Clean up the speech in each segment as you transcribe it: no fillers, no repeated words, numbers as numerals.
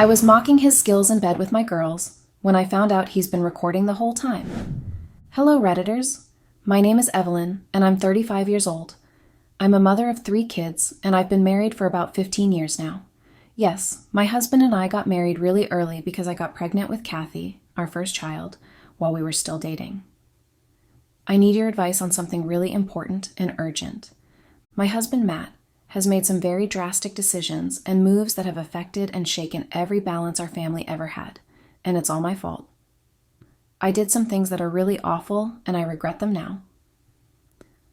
I was mocking his skills in bed with my girls when I found out he's been recording the whole time. Hello, Redditors. My name is Evelyn, and I'm 35 years old. I'm a mother of 3 kids, and I've been married for about 15 years now. Yes, my husband and I got married really early because I got pregnant with Kathy, our first child, while we were still dating. I need your advice on something really important and urgent. My husband, Matt, has made some very drastic decisions and moves that have affected and shaken every balance our family ever had, and it's all my fault. I did some things that are really awful, and I regret them now.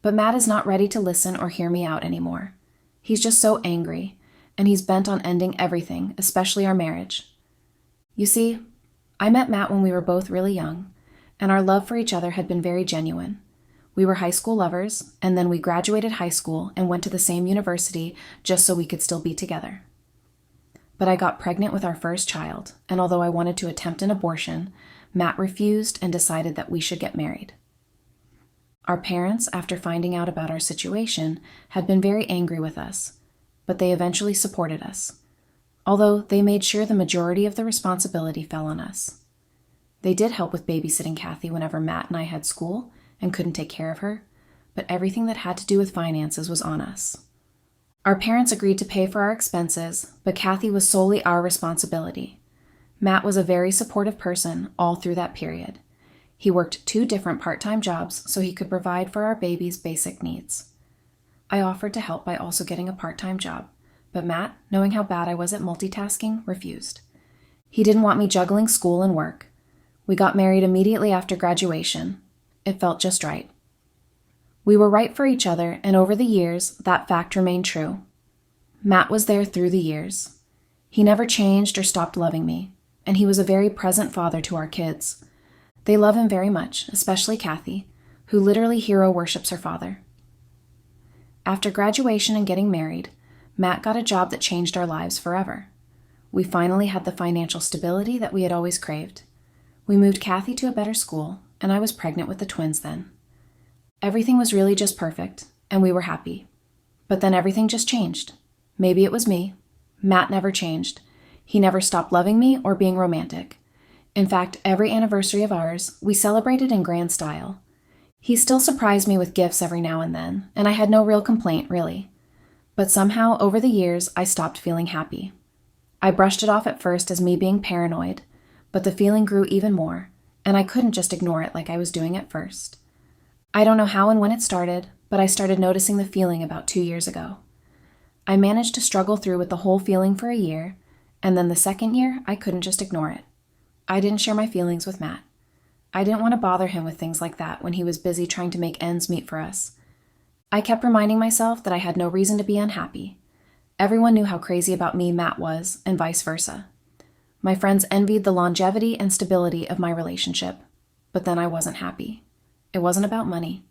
But Matt is not ready to listen or hear me out anymore. He's just so angry, and he's bent on ending everything, especially our marriage. You see, I met Matt when we were both really young, and our love for each other had been very genuine. We were high school lovers, and then we graduated high school and went to the same university just so we could still be together. But I got pregnant with our first child, and although I wanted to attempt an abortion, Matt refused and decided that we should get married. Our parents, after finding out about our situation, had been very angry with us, but they eventually supported us, although they made sure the majority of the responsibility fell on us. They did help with babysitting Kathy whenever Matt and I had school and couldn't take care of her, but everything that had to do with finances was on us. Our parents agreed to pay for our expenses, but Kathy was solely our responsibility. Matt was a very supportive person all through that period. He worked 2 different part-time jobs so he could provide for our baby's basic needs. I offered to help by also getting a part-time job, but Matt, knowing how bad I was at multitasking, refused. He didn't want me juggling school and work. We got married immediately after graduation. It felt just right. We were right for each other, and over the years, that fact remained true. Matt was there through the years. He never changed or stopped loving me, and he was a very present father to our kids. They love him very much, especially Kathy, who literally hero worships her father. After graduation and getting married, Matt got a job that changed our lives forever. We finally had the financial stability that we had always craved. We moved Kathy to a better school, and I was pregnant with the twins then. Everything was really just perfect, and we were happy. But then everything just changed. Maybe it was me. Matt never changed. He never stopped loving me or being romantic. In fact, every anniversary of ours, we celebrated in grand style. He still surprised me with gifts every now and then, and I had no real complaint, really. But somehow, over the years, I stopped feeling happy. I brushed it off at first as me being paranoid, but the feeling grew even more, and I couldn't just ignore it like I was doing at first. I don't know how and when it started, but I started noticing the feeling about 2 years ago. I managed to struggle through with the whole feeling for a year, and then the second year, I couldn't just ignore it. I didn't share my feelings with Matt. I didn't want to bother him with things like that when he was busy trying to make ends meet for us. I kept reminding myself that I had no reason to be unhappy. Everyone knew how crazy about me Matt was, and vice versa. My friends envied the longevity and stability of my relationship, but then I wasn't happy. It wasn't about money.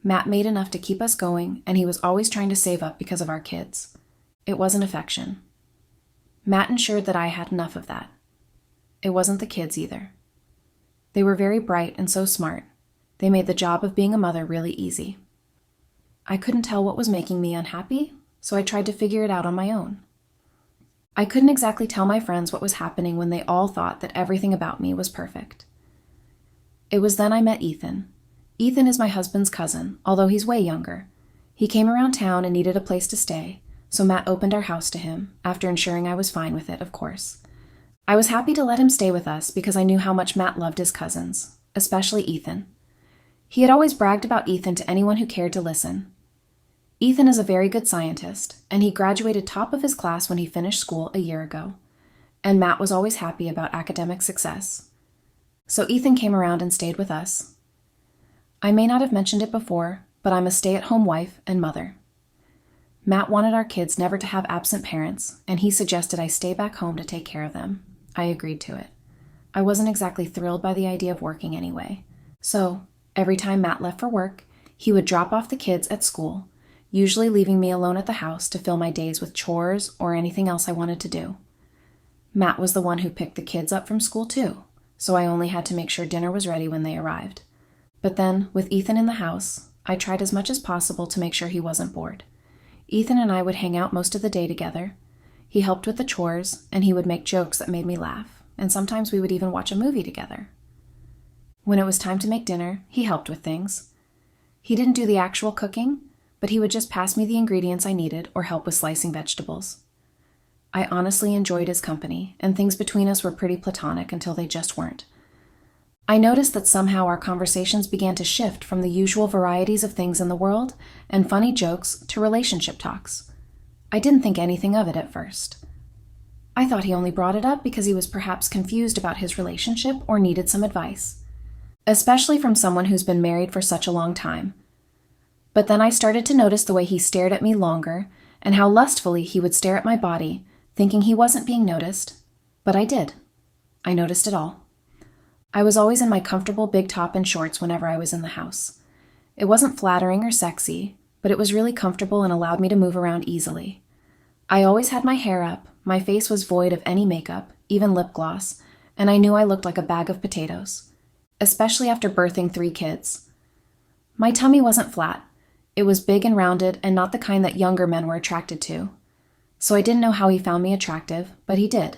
Matt made enough to keep us going, and he was always trying to save up because of our kids. It wasn't affection. Matt ensured that I had enough of that. It wasn't the kids either. They were very bright and so smart. They made the job of being a mother really easy. I couldn't tell what was making me unhappy, so I tried to figure it out on my own. I couldn't exactly tell my friends what was happening when they all thought that everything about me was perfect. It was then I met Ethan. Ethan is my husband's cousin, although he's way younger. He came around town and needed a place to stay, so Matt opened our house to him, after ensuring I was fine with it, of course. I was happy to let him stay with us because I knew how much Matt loved his cousins, especially Ethan. He had always bragged about Ethan to anyone who cared to listen. Ethan is a very good scientist, and he graduated top of his class when he finished school a year ago, and Matt was always happy about academic success. So Ethan came around and stayed with us. I may not have mentioned it before, but I'm a stay-at-home wife and mother. Matt wanted our kids never to have absent parents, and he suggested I stay back home to take care of them. I agreed to it. I wasn't exactly thrilled by the idea of working anyway, so every time Matt left for work, he would drop off the kids at school, usually leaving me alone at the house to fill my days with chores or anything else I wanted to do. Matt was the one who picked the kids up from school too, so I only had to make sure dinner was ready when they arrived. But then, with Ethan in the house, I tried as much as possible to make sure he wasn't bored. Ethan and I would hang out most of the day together. He helped with the chores, and he would make jokes that made me laugh, and sometimes we would even watch a movie together. When it was time to make dinner, he helped with things. He didn't do the actual cooking, but he would just pass me the ingredients I needed or help with slicing vegetables. I honestly enjoyed his company, and things between us were pretty platonic until they just weren't. I noticed that somehow our conversations began to shift from the usual varieties of things in the world and funny jokes to relationship talks. I didn't think anything of it at first. I thought he only brought it up because he was perhaps confused about his relationship or needed some advice, especially from someone who's been married for such a long time. But then I started to notice the way he stared at me longer and how lustfully he would stare at my body, thinking he wasn't being noticed. But I did. I noticed it all. I was always in my comfortable big top and shorts whenever I was in the house. It wasn't flattering or sexy, but it was really comfortable and allowed me to move around easily. I always had my hair up, my face was void of any makeup, even lip gloss, and I knew I looked like a bag of potatoes, especially after birthing 3 kids. My tummy wasn't flat. It was big and rounded and not the kind that younger men were attracted to. So I didn't know how he found me attractive, but he did.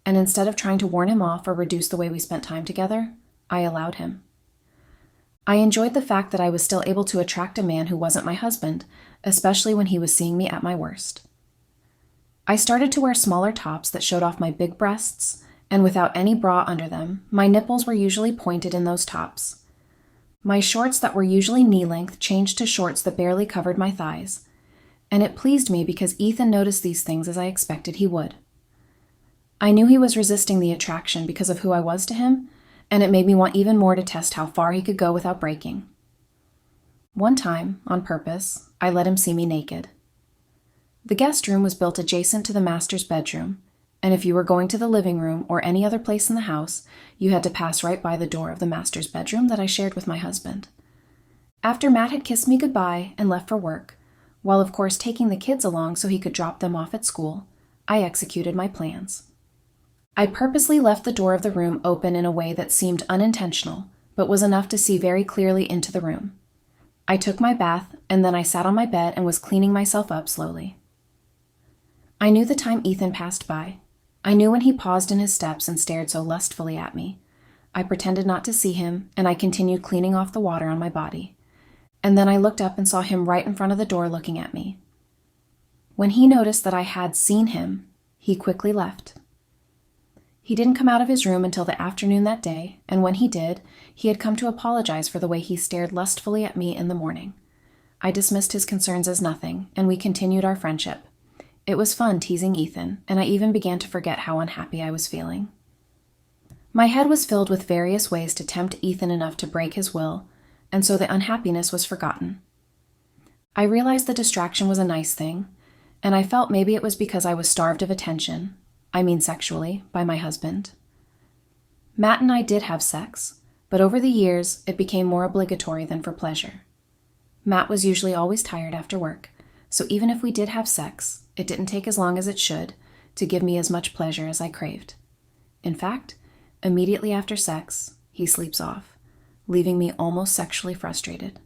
And instead of trying to warn him off or reduce the way we spent time together, I allowed him. I enjoyed the fact that I was still able to attract a man who wasn't my husband, especially when he was seeing me at my worst. I started to wear smaller tops that showed off my big breasts, and without any bra under them, my nipples were usually pointed in those tops. My shorts that were usually knee-length changed to shorts that barely covered my thighs, and it pleased me because Ethan noticed these things as I expected he would. I knew he was resisting the attraction because of who I was to him, and it made me want even more to test how far he could go without breaking. One time, on purpose, I let him see me naked. The guest room was built adjacent to the master's bedroom, and if you were going to the living room or any other place in the house, you had to pass right by the door of the master's bedroom that I shared with my husband. After Matt had kissed me goodbye and left for work, while of course taking the kids along so he could drop them off at school, I executed my plans. I purposely left the door of the room open in a way that seemed unintentional, but was enough to see very clearly into the room. I took my bath, and then I sat on my bed and was cleaning myself up slowly. I knew the time Ethan passed by. I knew when he paused in his steps and stared so lustfully at me. I pretended not to see him, and I continued cleaning off the water on my body. And then I looked up and saw him right in front of the door looking at me. When he noticed that I had seen him, he quickly left. He didn't come out of his room until the afternoon that day, and when he did, he had come to apologize for the way he stared lustfully at me in the morning. I dismissed his concerns as nothing, and we continued our friendship. It was fun teasing Ethan, and I even began to forget how unhappy I was feeling. My head was filled with various ways to tempt Ethan enough to break his will, and so the unhappiness was forgotten. I realized the distraction was a nice thing, and I felt maybe it was because I was starved of attention, sexually, by my husband. Matt and I did have sex, but over the years, it became more obligatory than for pleasure. Matt was usually always tired after work, so even if we did have sex, it didn't take as long as it should to give me as much pleasure as I craved. In fact, immediately after sex, he sleeps off, leaving me almost sexually frustrated,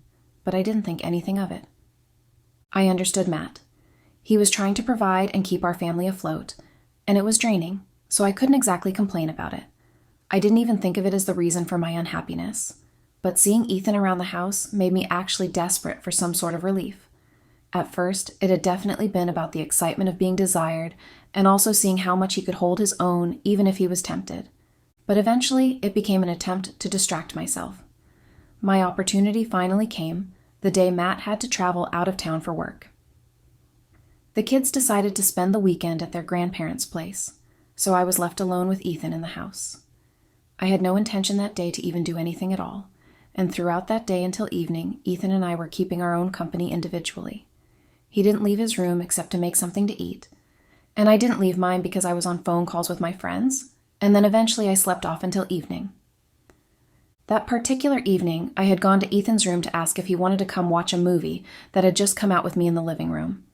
but I didn't think anything of it. I understood Matt. He was trying to provide and keep our family afloat, and it was draining, so I couldn't exactly complain about it. I didn't even think of it as the reason for my unhappiness, but seeing Ethan around the house made me actually desperate for some sort of relief. At first, it had definitely been about the excitement of being desired and also seeing how much he could hold his own even if he was tempted. But eventually, it became an attempt to distract myself. My opportunity finally came the day Matt had to travel out of town for work. The kids decided to spend the weekend at their grandparents' place, so I was left alone with Ethan in the house. I had no intention that day to even do anything at all, and throughout that day until evening, Ethan and I were keeping our own company individually. He didn't leave his room except to make something to eat, and I didn't leave mine because I was on phone calls with my friends, and then eventually I slept off until evening. That particular evening, I had gone to Ethan's room to ask if he wanted to come watch a movie that had just come out with me in the living room.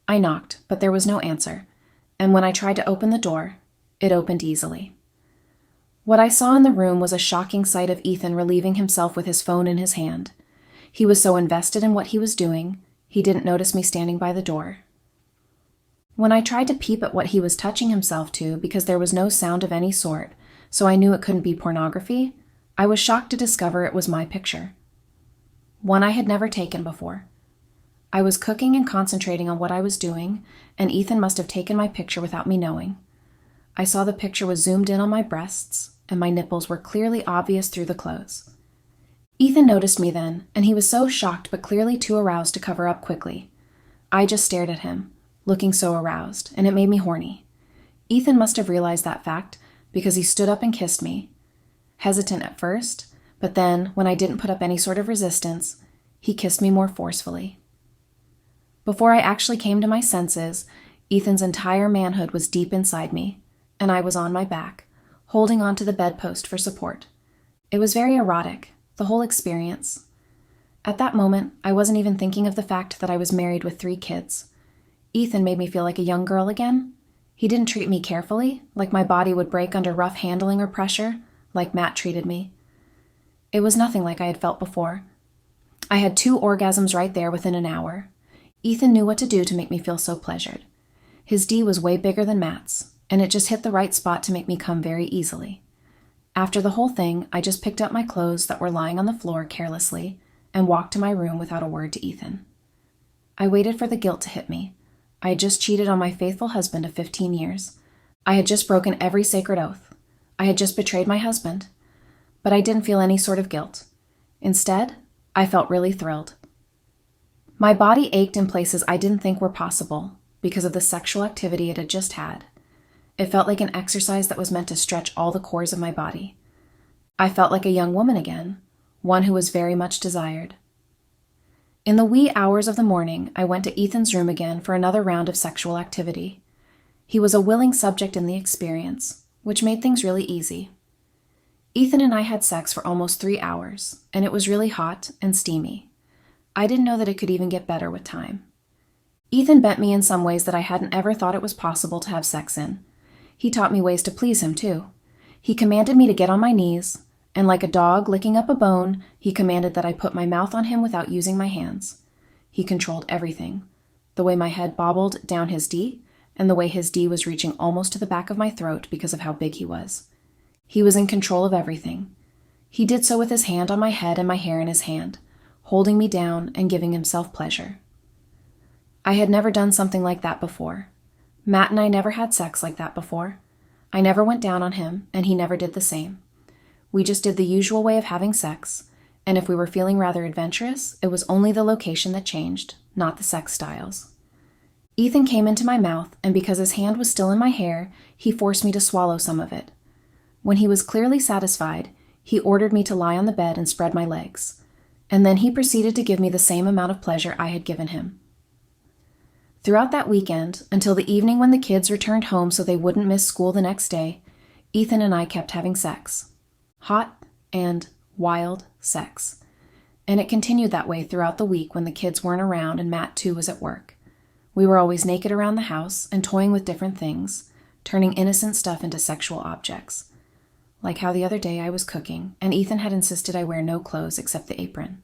I knocked, but there was no answer, and when I tried to open the door, it opened easily. What I saw in the room was a shocking sight of Ethan relieving himself with his phone in his hand. He was so invested in what he was doing, he didn't notice me standing by the door. When I tried to peep at what he was touching himself to because there was no sound of any sort, so I knew it couldn't be pornography, I was shocked to discover it was my picture. One I had never taken before. I was cooking and concentrating on what I was doing, and Ethan must have taken my picture without me knowing. I saw the picture was zoomed in on my breasts, and my nipples were clearly obvious through the clothes. Ethan noticed me then, and he was so shocked but clearly too aroused to cover up quickly. I just stared at him, looking so aroused, and it made me horny. Ethan must have realized that fact, because he stood up and kissed me. Hesitant at first, but then, when I didn't put up any sort of resistance, he kissed me more forcefully. Before I actually came to my senses, Ethan's entire manhood was deep inside me, and I was on my back, holding onto the bedpost for support. It was very erotic, the whole experience. At that moment, I wasn't even thinking of the fact that I was married with 3 kids. Ethan made me feel like a young girl again. He didn't treat me carefully, like my body would break under rough handling or pressure, like Matt treated me. It was nothing like I had felt before. I had 2 orgasms right there within an hour. Ethan knew what to do to make me feel so pleasured. His D was way bigger than Matt's, and it just hit the right spot to make me come very easily. After the whole thing, I just picked up my clothes that were lying on the floor carelessly and walked to my room without a word to Ethan. I waited for the guilt to hit me. I had just cheated on my faithful husband of 15 years. I had just broken every sacred oath. I had just betrayed my husband. But I didn't feel any sort of guilt. Instead, I felt really thrilled. My body ached in places I didn't think were possible because of the sexual activity it had just had. It felt like an exercise that was meant to stretch all the cores of my body. I felt like a young woman again, one who was very much desired. In the wee hours of the morning, I went to Ethan's room again for another round of sexual activity. He was a willing subject in the experience, which made things really easy. Ethan and I had sex for almost 3 hours, and it was really hot and steamy. I didn't know that it could even get better with time. Ethan bent me in some ways that I hadn't ever thought it was possible to have sex in. He taught me ways to please him, too. He commanded me to get on my knees, and like a dog licking up a bone, he commanded that I put my mouth on him without using my hands. He controlled everything. The way my head bobbled down his D, and the way his D was reaching almost to the back of my throat because of how big he was. He was in control of everything. He did so with his hand on my head and my hair in his hand, holding me down and giving himself pleasure. I had never done something like that before. Matt and I never had sex like that before. I never went down on him, and he never did the same. We just did the usual way of having sex, and if we were feeling rather adventurous, it was only the location that changed, not the sex styles. Ethan came into my mouth, and because his hand was still in my hair, he forced me to swallow some of it. When he was clearly satisfied, he ordered me to lie on the bed and spread my legs, and then he proceeded to give me the same amount of pleasure I had given him. Throughout that weekend, until the evening when the kids returned home so they wouldn't miss school the next day, Ethan and I kept having sex. Hot and wild sex. And it continued that way throughout the week when the kids weren't around and Matt too was at work. We were always naked around the house and toying with different things, turning innocent stuff into sexual objects. Like how the other day I was cooking, and Ethan had insisted I wear no clothes except the apron.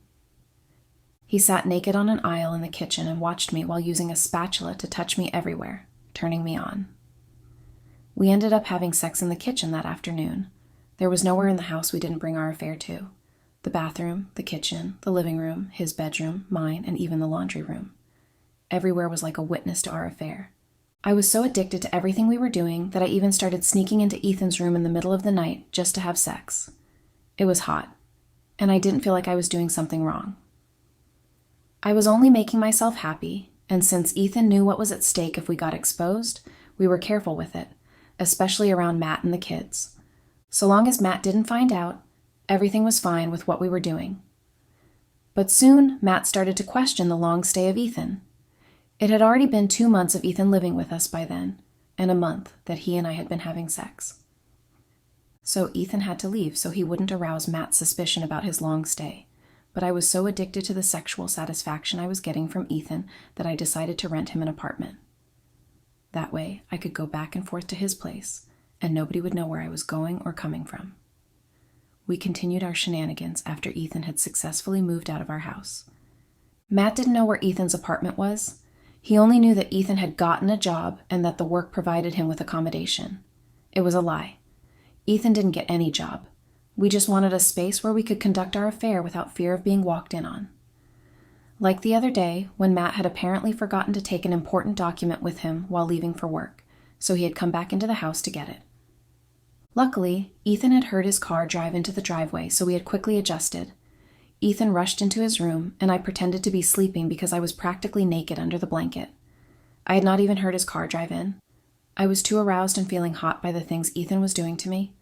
He sat naked on an aisle in the kitchen and watched me while using a spatula to touch me everywhere, turning me on. We ended up having sex in the kitchen that afternoon. There was nowhere in the house we didn't bring our affair to. The bathroom, the kitchen, the living room, his bedroom, mine, and even the laundry room. Everywhere was like a witness to our affair. I was so addicted to everything we were doing that I even started sneaking into Ethan's room in the middle of the night just to have sex. It was hot, and I didn't feel like I was doing something wrong. I was only making myself happy, and since Ethan knew what was at stake if we got exposed, we were careful with it, especially around Matt and the kids. So long as Matt didn't find out, everything was fine with what we were doing. But soon, Matt started to question the long stay of Ethan. It had already been 2 months of Ethan living with us by then, and a month that he and I had been having sex. So Ethan had to leave so he wouldn't arouse Matt's suspicion about his long stay. But I was so addicted to the sexual satisfaction I was getting from Ethan that I decided to rent him an apartment. That way, I could go back and forth to his place, and nobody would know where I was going or coming from. We continued our shenanigans after Ethan had successfully moved out of our house. Matt didn't know where Ethan's apartment was. He only knew that Ethan had gotten a job and that the work provided him with accommodation. It was a lie. Ethan didn't get any job. We just wanted a space where we could conduct our affair without fear of being walked in on. Like the other day, when Matt had apparently forgotten to take an important document with him while leaving for work, so he had come back into the house to get it. Luckily, Ethan had heard his car drive into the driveway, so we had quickly adjusted. Ethan rushed into his room, and I pretended to be sleeping because I was practically naked under the blanket. I had not even heard his car drive in. I was too aroused and feeling hot by the things Ethan was doing to me.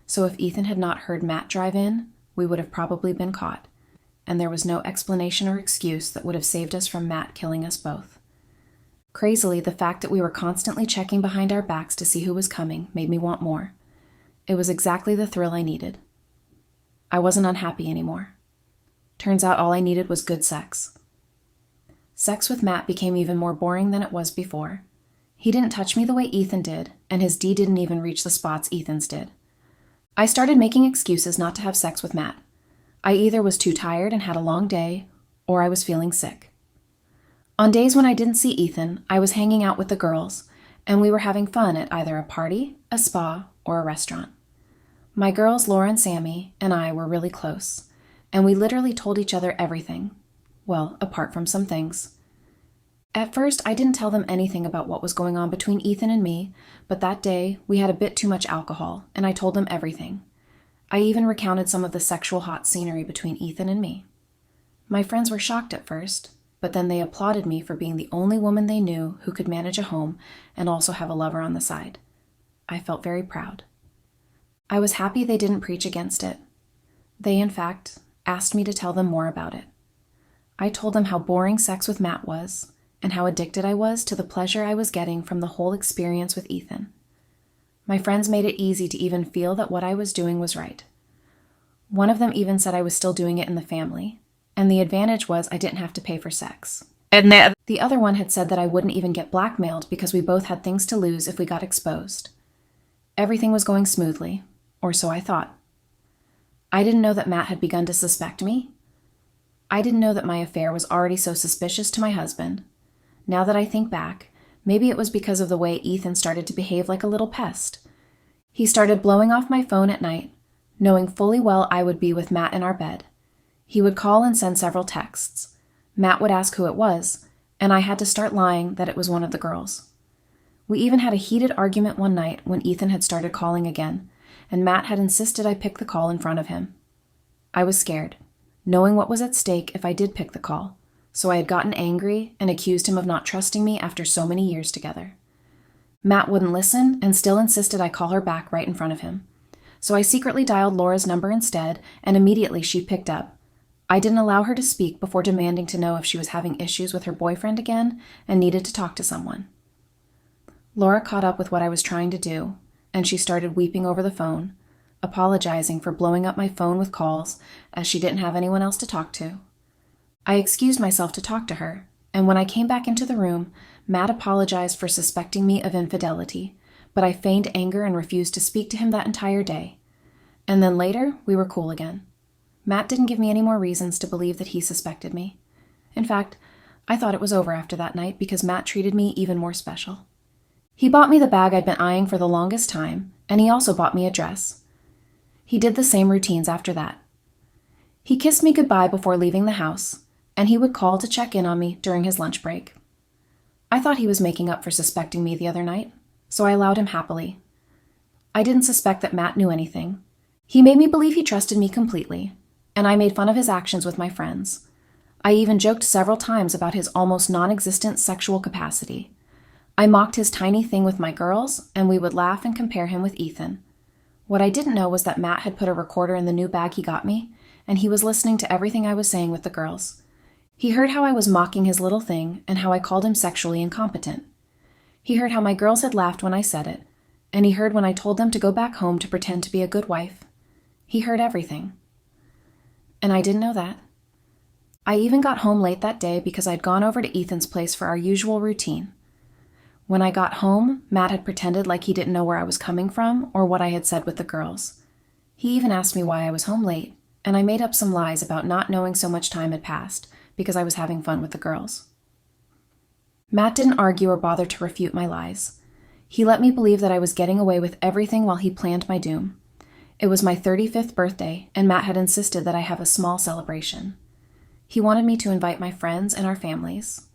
So if Ethan had not heard Matt drive in, we would have probably been caught, and there was no explanation or excuse that would have saved us from Matt killing us both. Crazily, the fact that we were constantly checking behind our backs to see who was coming made me want more. It was exactly the thrill I needed. I wasn't unhappy anymore. Turns out all I needed was good sex. Sex with Matt became even more boring than it was before. He didn't touch me the way Ethan did, and his D didn't even reach the spots Ethan's did. I started making excuses not to have sex with Matt. I either was too tired and had a long day, or I was feeling sick. On days when I didn't see Ethan, I was hanging out with the girls, and we were having fun at either a party, a spa, or a restaurant. My girls, Laura and Sammy, and I were really close, and we literally told each other everything. Well, apart from some things. At first, I didn't tell them anything about what was going on between Ethan and me, but that day, we had a bit too much alcohol, and I told them everything. I even recounted some of the sexual hot scenery between Ethan and me. My friends were shocked at first, but then they applauded me for being the only woman they knew who could manage a home and also have a lover on the side. I felt very proud. I was happy they didn't preach against it. They, in fact, asked me to tell them more about it. I told them how boring sex with Matt was, and how addicted I was to the pleasure I was getting from the whole experience with Ethan. My friends made it easy to even feel that what I was doing was right. One of them even said I was still doing it in the family, and the advantage was I didn't have to pay for sex. And the other one had said that I wouldn't even get blackmailed because we both had things to lose if we got exposed. Everything was going smoothly, or so I thought. I didn't know that Matt had begun to suspect me. I didn't know that my affair was already so suspicious to my husband. Now that I think back, maybe it was because of the way Ethan started to behave like a little pest. He started blowing off my phone at night, knowing fully well I would be with Matt in our bed. He would call and send several texts. Matt would ask who it was, and I had to start lying that it was one of the girls. We even had a heated argument one night when Ethan had started calling again, and Matt had insisted I pick the call in front of him. I was scared, knowing what was at stake if I did pick the call, so I had gotten angry and accused him of not trusting me after so many years together. Matt wouldn't listen and still insisted I call her back right in front of him. So I secretly dialed Laura's number instead, and immediately she picked up. I didn't allow her to speak before demanding to know if she was having issues with her boyfriend again and needed to talk to someone. Laura caught up with what I was trying to do, and she started weeping over the phone, apologizing for blowing up my phone with calls as she didn't have anyone else to talk to. I excused myself to talk to her, and when I came back into the room, Matt apologized for suspecting me of infidelity, but I feigned anger and refused to speak to him that entire day. And then later, we were cool again. Matt didn't give me any more reasons to believe that he suspected me. In fact, I thought it was over after that night because Matt treated me even more special. He bought me the bag I'd been eyeing for the longest time, and he also bought me a dress. He did the same routines after that. He kissed me goodbye before leaving the house, and he would call to check in on me during his lunch break. I thought he was making up for suspecting me the other night, so I allowed him happily. I didn't suspect that Matt knew anything. He made me believe he trusted me completely, and I made fun of his actions with my friends. I even joked several times about his almost non-existent sexual capacity. I mocked his tiny thing with my girls, and we would laugh and compare him with Ethan. What I didn't know was that Matt had put a recorder in the new bag he got me, and he was listening to everything I was saying with the girls. He heard how I was mocking his little thing and how I called him sexually incompetent. He heard how my girls had laughed when I said it, and he heard when I told them to go back home to pretend to be a good wife. He heard everything. And I didn't know that. I even got home late that day because I'd gone over to Ethan's place for our usual routine. When I got home, Matt had pretended like he didn't know where I was coming from or what I had said with the girls. He even asked me why I was home late, and I made up some lies about not knowing so much time had passed because I was having fun with the girls. Matt didn't argue or bother to refute my lies. He let me believe that I was getting away with everything while he planned my doom. It was my 35th birthday, and Matt had insisted that I have a small celebration. He wanted me to invite my friends and our families.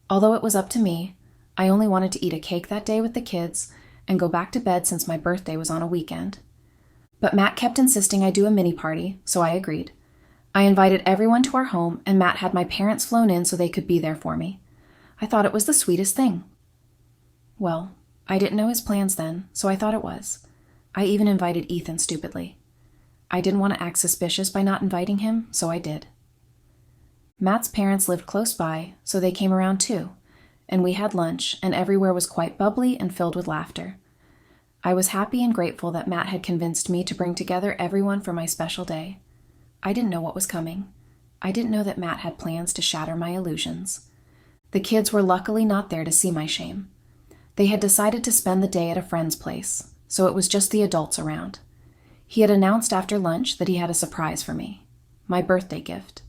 Although it was up to me, I only wanted to eat a cake that day with the kids and go back to bed since my birthday was on a weekend. But Matt kept insisting I do a mini party, so I agreed. I invited everyone to our home, and Matt had my parents flown in so they could be there for me. I thought it was the sweetest thing. Well, I didn't know his plans then, so I thought it was. I even invited Ethan stupidly. I didn't want to act suspicious by not inviting him, so I did. Matt's parents lived close by, so they came around too, and we had lunch, and everywhere was quite bubbly and filled with laughter. I was happy and grateful that Matt had convinced me to bring together everyone for my special day. I didn't know what was coming. I didn't know that Matt had plans to shatter my illusions. The kids were luckily not there to see my shame. They had decided to spend the day at a friend's place, so it was just the adults around. He had announced after lunch that he had a surprise for me, my birthday gift.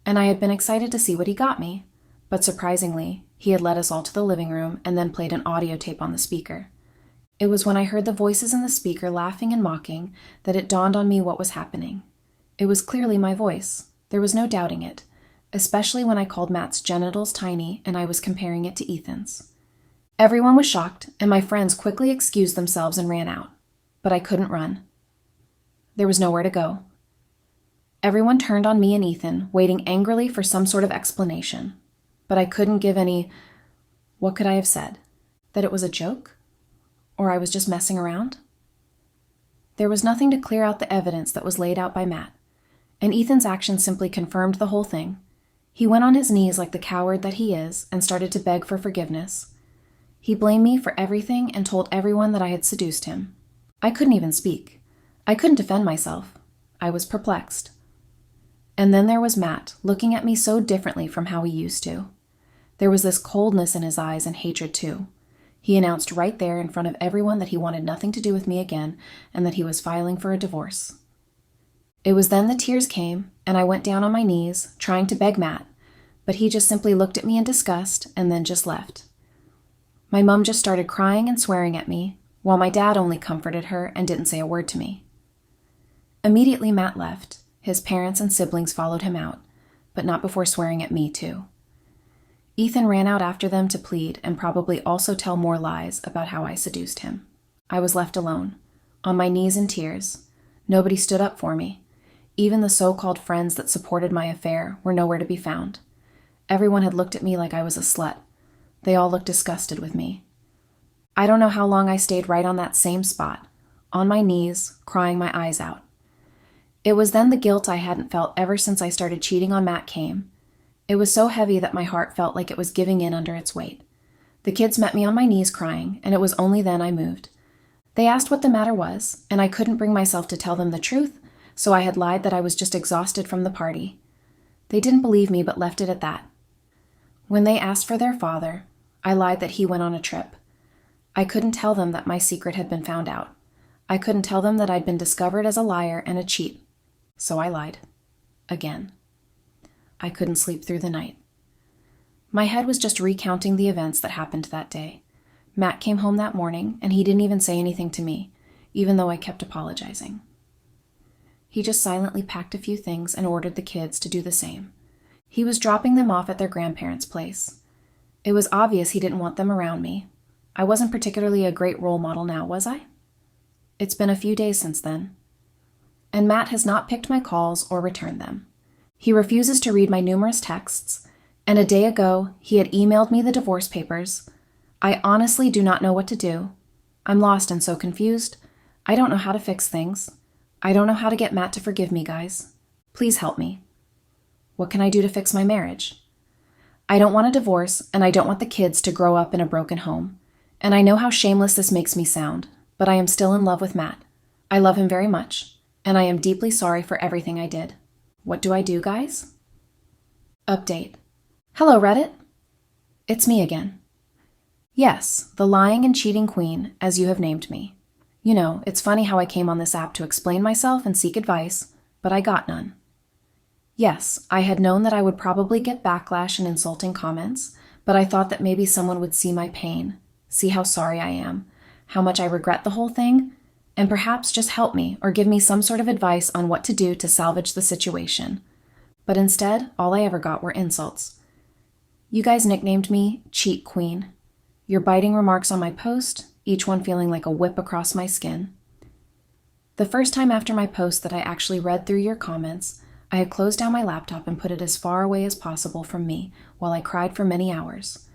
And I had been excited to see what he got me, but surprisingly, he had led us all to the living room and then played an audio tape on the speaker. It was when I heard the voices in the speaker laughing and mocking that it dawned on me what was happening. It was clearly my voice. There was no doubting it, especially when I called Matt's genitals tiny and I was comparing it to Ethan's. Everyone was shocked, and my friends quickly excused themselves and ran out. But I couldn't run. There was nowhere to go. Everyone turned on me and Ethan, waiting angrily for some sort of explanation. But I couldn't give any. What could I have said? That it was a joke? Or I was just messing around? There was nothing to clear out the evidence that was laid out by Matt, and Ethan's actions simply confirmed the whole thing. He went on his knees like the coward that he is and started to beg for forgiveness. He blamed me for everything and told everyone that I had seduced him. I couldn't even speak. I couldn't defend myself. I was perplexed. And then there was Matt, looking at me so differently from how he used to. There was this coldness in his eyes and hatred too. He announced right there in front of everyone that he wanted nothing to do with me again and that he was filing for a divorce. It was then the tears came, and I went down on my knees, trying to beg Matt, but he just simply looked at me in disgust and then just left. My mom just started crying and swearing at me, while my dad only comforted her and didn't say a word to me. Immediately Matt left. His parents and siblings followed him out, but not before swearing at me too. Ethan ran out after them to plead and probably also tell more lies about how I seduced him. I was left alone, on my knees in tears. Nobody stood up for me. Even the so-called friends that supported my affair were nowhere to be found. Everyone had looked at me like I was a slut. They all looked disgusted with me. I don't know how long I stayed right on that same spot, on my knees, crying my eyes out. It was then the guilt I hadn't felt ever since I started cheating on Matt came. It was so heavy that my heart felt like it was giving in under its weight. The kids met me on my knees crying, and it was only then I moved. They asked what the matter was, and I couldn't bring myself to tell them the truth, so I had lied that I was just exhausted from the party. They didn't believe me but left it at that. When they asked for their father, I lied that he went on a trip. I couldn't tell them that my secret had been found out. I couldn't tell them that I'd been discovered as a liar and a cheat. So I lied. Again. I couldn't sleep through the night. My head was just recounting the events that happened that day. Matt came home that morning, and he didn't even say anything to me, even though I kept apologizing. He just silently packed a few things and ordered the kids to do the same. He was dropping them off at their grandparents' place. It was obvious he didn't want them around me. I wasn't particularly a great role model now, was I? It's been a few days since then. And Matt has not picked my calls or returned them. He refuses to read my numerous texts, and a day ago he had emailed me the divorce papers. I honestly do not know what to do. I'm lost and so confused. I don't know how to fix things. I don't know how to get Matt to forgive me, guys. Please help me. What can I do to fix my marriage? I don't want a divorce, and I don't want the kids to grow up in a broken home. And I know how shameless this makes me sound, but I am still in love with Matt. I love him very much, and I am deeply sorry for everything I did. What do I do, guys? Update. Hello, Reddit. It's me again. Yes, the lying and cheating queen, as you have named me. You know, it's funny how I came on this app to explain myself and seek advice, but I got none. Yes, I had known that I would probably get backlash and insulting comments, but I thought that maybe someone would see my pain, see how sorry I am, how much I regret the whole thing, and perhaps just help me or give me some sort of advice on what to do to salvage the situation. But instead, all I ever got were insults. You guys nicknamed me Cheat Queen. Your biting remarks on my post, each one feeling like a whip across my skin. The first time after my post that I actually read through your comments, I had closed down my laptop and put it as far away as possible from me while I cried for many hours.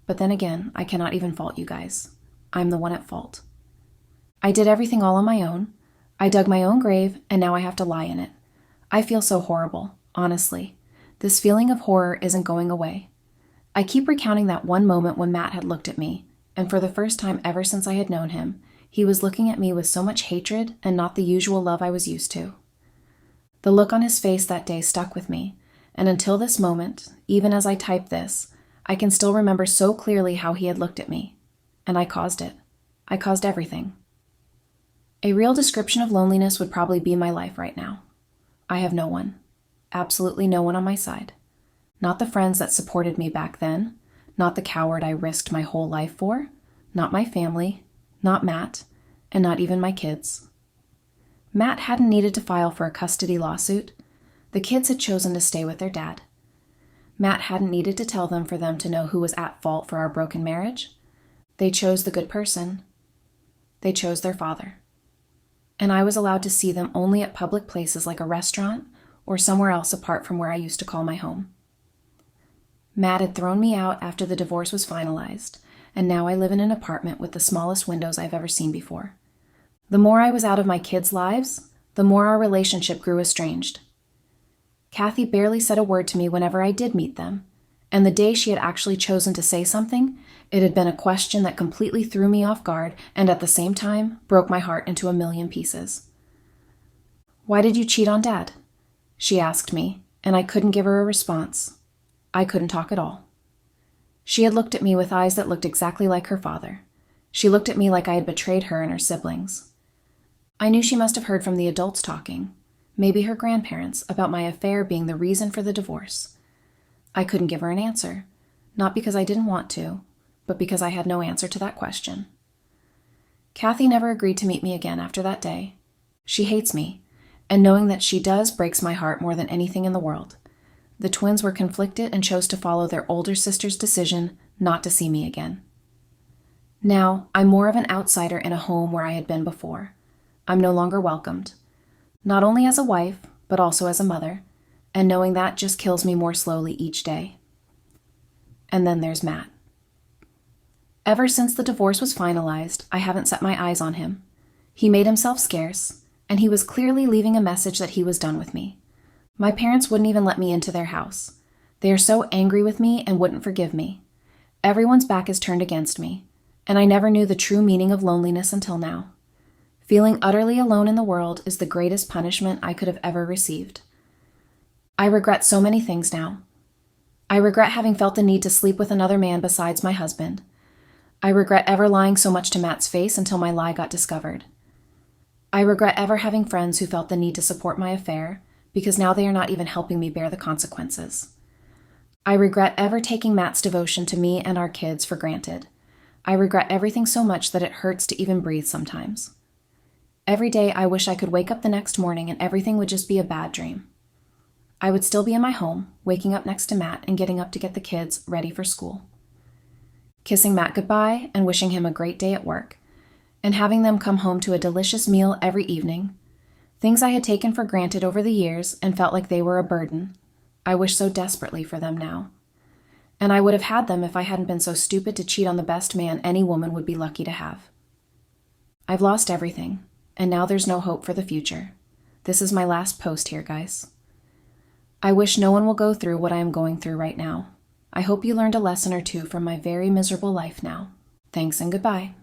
But then again, I cannot even fault you guys. I'm the one at fault. I did everything all on my own. I dug my own grave, and now I have to lie in it. I feel so horrible, honestly. This feeling of horror isn't going away. I keep recounting that one moment when Matt had looked at me, and for the first time ever since I had known him, he was looking at me with so much hatred and not the usual love I was used to. The look on his face that day stuck with me, and until this moment, even as I type this, I can still remember so clearly how he had looked at me. And I caused it. I caused everything. A real description of loneliness would probably be my life right now. I have no one. Absolutely no one on my side. Not the friends that supported me back then, not the coward I risked my whole life for, not my family, not Matt, and not even my kids. Matt hadn't needed to file for a custody lawsuit. The kids had chosen to stay with their dad. Matt hadn't needed to tell them for them to know who was at fault for our broken marriage. They chose the good person. They chose their father. And I was allowed to see them only at public places like a restaurant or somewhere else apart from where I used to call my home. Matt had thrown me out after the divorce was finalized, and now I live in an apartment with the smallest windows I've ever seen before. The more I was out of my kids' lives, the more our relationship grew estranged. Kathy barely said a word to me whenever I did meet them, and the day she had actually chosen to say something, it had been a question that completely threw me off guard and at the same time broke my heart into a million pieces. "Why did you cheat on Dad?" she asked me, and I couldn't give her a response. I couldn't talk at all. She had looked at me with eyes that looked exactly like her father. She looked at me like I had betrayed her and her siblings. I knew she must have heard from the adults talking, maybe her grandparents, about my affair being the reason for the divorce. I couldn't give her an answer, not because I didn't want to, but because I had no answer to that question. Kathy never agreed to meet me again after that day. She hates me, and knowing that she does breaks my heart more than anything in the world. The twins were conflicted and chose to follow their older sister's decision not to see me again. Now, I'm more of an outsider in a home where I had been before. I'm no longer welcomed, not only as a wife, but also as a mother, and knowing that just kills me more slowly each day. And then there's Matt. Ever since the divorce was finalized, I haven't set my eyes on him. He made himself scarce, and he was clearly leaving a message that he was done with me. My parents wouldn't even let me into their house. They are so angry with me and wouldn't forgive me. Everyone's back is turned against me, and I never knew the true meaning of loneliness until now. Feeling utterly alone in the world is the greatest punishment I could have ever received. I regret so many things now. I regret having felt the need to sleep with another man besides my husband. I regret ever lying so much to Matt's face until my lie got discovered. I regret ever having friends who felt the need to support my affair, because now they are not even helping me bear the consequences. I regret ever taking Matt's devotion to me and our kids for granted. I regret everything so much that it hurts to even breathe sometimes. Every day I wish I could wake up the next morning and everything would just be a bad dream. I would still be in my home, waking up next to Matt and getting up to get the kids ready for school. Kissing Matt goodbye and wishing him a great day at work, and having them come home to a delicious meal every evening. Things I had taken for granted over the years and felt like they were a burden. I wish so desperately for them now. And I would have had them if I hadn't been so stupid to cheat on the best man any woman would be lucky to have. I've lost everything, and now there's no hope for the future. This is my last post here, guys. I wish no one will go through what I am going through right now. I hope you learned a lesson or two from my very miserable life now. Thanks and goodbye.